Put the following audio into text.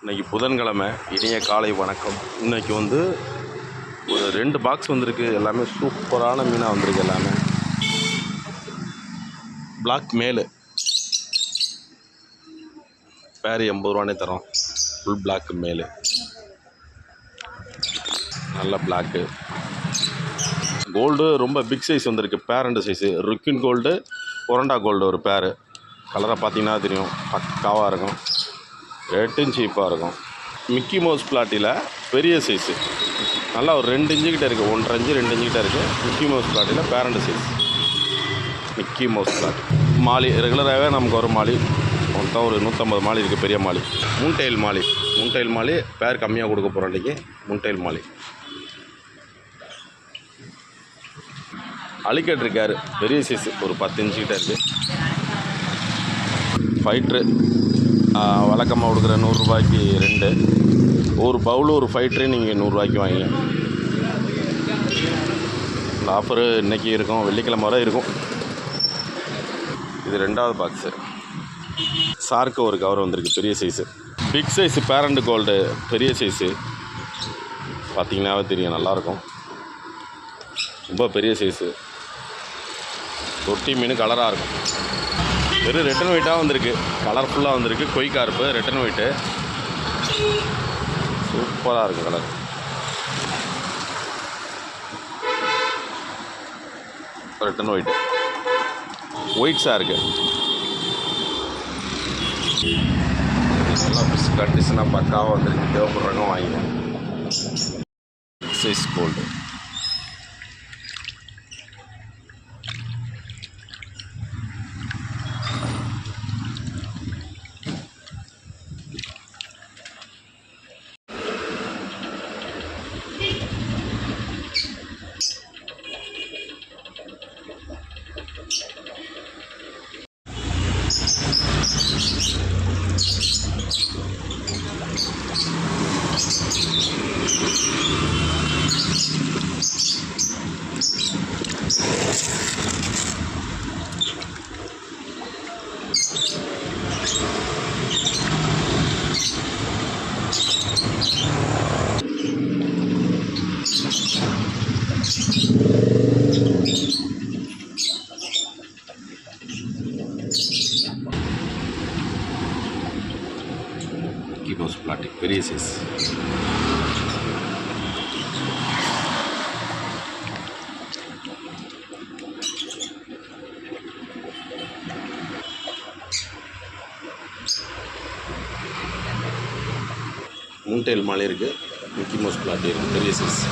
இன்றைக்கி புதன்கிழமை, இனிய காலை வணக்கம். இன்றைக்கி வந்து ஒரு 2 பாக்ஸ் வந்திருக்கு. எல்லாமே சூப்பரான மீனாக வந்திருக்கு. எல்லாமே பிளாக் மேலு பேர் 80 ரூபானே தரோம். ஃபுல் பிளாக் மேலு, நல்ல பிளாக்கு. கோல்டு ரொம்ப பிக் சைஸ் வந்திருக்கு. பேர் 2 சைஸு ருக்கின் கோல்டு, ஒரண்டா கோல்டு ஒரு பேரு. கலரை பார்த்தீங்கன்னா தெரியும், பக்காவாக இருக்கும். ரேட்டும் சீப்பாக இருக்கும். மிக்கி மவுஸ் பிளாட்டியில் பெரிய சைஸு, நல்லா ஒரு 2 இன்ச்சு கிட்ட இருக்குது. 1.5 இன்ச்சு 2 இன்ச்சு கிட்ட இருக்குது. மிக்கி மவுஸ் பிளாட்டியில் parent size Mickey Mouse plant. மாலி ரெகுலராகவே நமக்கு ஒரு மாலி மொத்தம் ஒரு 150 மாலி இருக்குது. பெரிய மாலி மூன்டைல் மாலி. மூன்டைல் மாலி பேர் கம்மியாக கொடுக்க போகிறோம் இன்றைக்கி. மூன்டைல் மாலி அலிகேட் இருக்கார், பெரிய சைஸு ஒரு 10 இன்ச்சு கிட்ட இருக்குது. ஃபைட்ரு வழக்கமாக கொடுக்குற 100 ரூபாய்க்கு 2. ஒரு பவுலு ஒரு ஃபைட்ரு நீங்கள் 100 ரூபாய்க்கு வாங்கிங்க. இந்த ஆஃபரு இன்றைக்கி இருக்கும், வெள்ளிக்கிழமை வரை இருக்கும். இது 2வது பாக்ஸு. சார்க்கு ஒரு கவர் வந்திருக்கு, பெரிய size. Big size parent gold, பெரிய சைஸு. பார்த்திங்கன்னாவே தெரியும், நல்லாயிருக்கும். ரொம்ப பெரிய சைஸு. தொட்டி மீன் கலராக இருக்கும். வெறும் ரெட்டன் ஒயிட்டாக வந்திருக்கு, கலர்ஃபுல்லாக வந்திருக்கு. கொய் கார்ப்பு ரெட்டன் ஒயிட்டு, சூப்பராக இருக்கும் கலர். ரெட்டன் ஒயிட்டு ஒயிட்ஸாக இருக்குது. நல்லா ஃபிஷ் கண்டிஷனாக பக்காவாக வந்திருக்கு. தேவைப்படுறவங்க வாங்கிங்க. Size gold. Mickey Mouse plastic பெரிய சைஸ். மூன்டைல் மாலி இருக்குது, மிக்கி மவுஸ் பிளாட்டி இருக்குது, பெரிய சைஸ்.